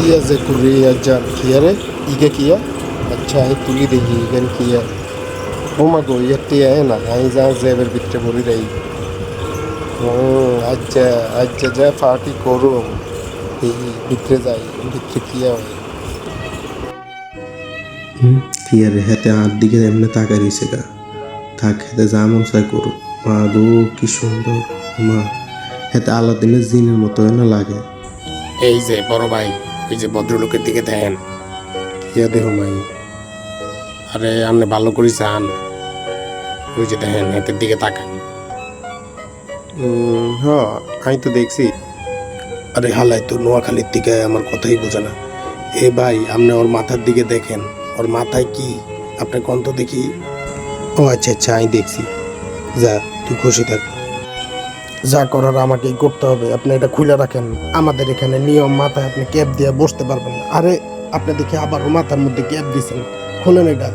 किया जे कुरिया जान किया रे इके किया अच्छा है तुली देखी इगन किया ओ मा गो ये है ना आई जा जेबर बिट्रे बोली रही अच्छा जा पार्टी करो এই ভিতরে যাই ভিতরে কি হয় কি আর হেতে আর দিকে এমনি তাকাই রইছে গা থাক হেতে যা মন চাই করুক মা গো কি সুন্দর মা হেতে আলাদিনের জিনের মতো না লাগে এই যে বড় ভাই এই যে ভদ্রলোকের দিকে দেখেন কি দেহ মাই আরে আপনি ভালো করে চান ওই যে দেখেন হাতের দিকে তাকান হ্যাঁ আমি তো দেখছি আরে হালাই তো নোয়াখালীর দিকে আমার কথাই বোঝে না এ ভাই আপনি ওর মাথার দিকে দেখেন ওর মাথায় কি আপনি কোন তো দেখি ও আচ্ছা আচ্ছা আমি দেখছি যা তুই খুশি থাক যা করার আমাকেই করতে হবে আপনি এটা খুলে রাখেন আমাদের এখানে নিয়ম মাথায় আপনি ক্যাপ দিয়ে বসতে পারবেন না আরে আপনি দেখি আবার মাথার মধ্যে ক্যাপ দিয়েছেন খোলেন এটা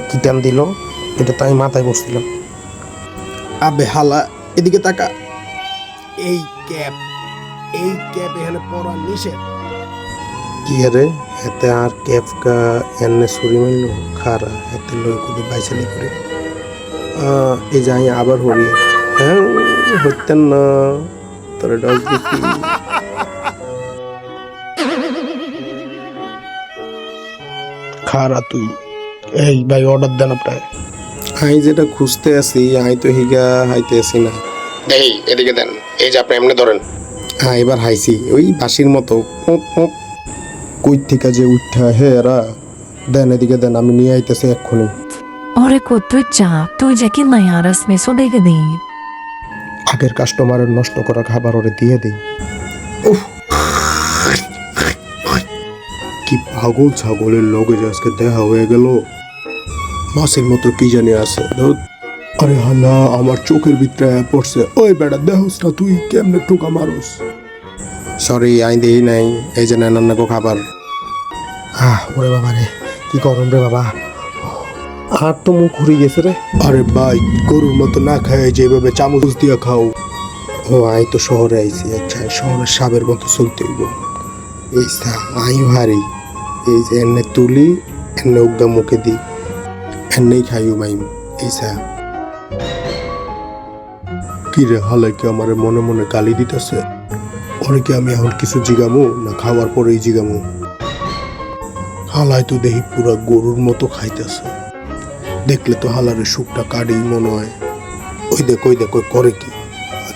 কি টান দিল এটা তো আমি মাথায় বসছিলাম আবে হালা এদিকে তাকা এই ক্যাপ এখানে পরা নিষেধ কি রে এতে আর ক্যাপ কা এনে সুরি মাইলো খারা এতে লই কুদি বাইসালি করে এই যাই আবার হরি হ্যাঁ হইতেন না তোরে ডস দেখি খারা তুই এই ভাই অর্ডার দেন আপনার আমি যেটা খুঁজতে আছি আমি তো হিগা হাইতে আছি না এই এদিকে দেন এই যে আপনি এমনি ধরেন হ্যাঁ এবার হাইছি ওই বাঁশির মতো কই থেকে যে উঠা হে এরা দেন এদিকে দেন আমি নিয়ে আইতেছি এক্ষুনি Ore কত চাপ তুই যে কি নায়ারস মেসো দেখে দিই আগের কাস্টমারের নষ্ট করা খাবার ওরে দিয়ে দিই উফ কি পাগল ছাগলের লগে যে আজকে দেখা হয়ে গেল মাছের মতো কি জানি আছে আরে হালা আমার চোখের ভিতরে পড়ছে ওই বেটা দেহস না তুই কেমনে টোকা মারস সরি আই দেই নাই এই যে নানা গো খাবার ওরে বাবা রে কি গরম রে বাবা আর তো মুখ ঘুরে গেছে রে আরে ভাই গরুর মতো না খায় যেভাবে চামচ দিয়ে খাও ও আই তো শহরে আইছি আচ্ছা শহরের সাবের মতো চলতে হইব এই আই হারি এই যে এনে তুলি এনে উগা মুখে দিই এনেই খাইও মাইম এই কি রে হালাইকে আমার মনে মনে গালি দিতেছে অনেকে আমি এখন কিছু জিগামু না খাওয়ার পরেই জিগামু হালাই তো দেখি পুরা গরুর মতো খাইতেছে দেখলে তো হালারের সুখটা কাটেই মনে হয় ওই দেখ করে কি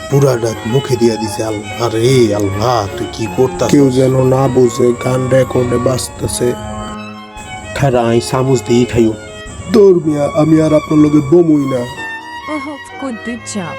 পুরা রাত মুখে দিয়া দিছে আল্লাহ আরে আল্লাহ তুই কি করতা কেউ যেন না বুঝে গান রেকর্ডে বাজতেছে খারা আই চামচ দিয়ে খাইও দৌড় মিয়া আমি আর আপনার লগে বমুই না ওহ কত চাপ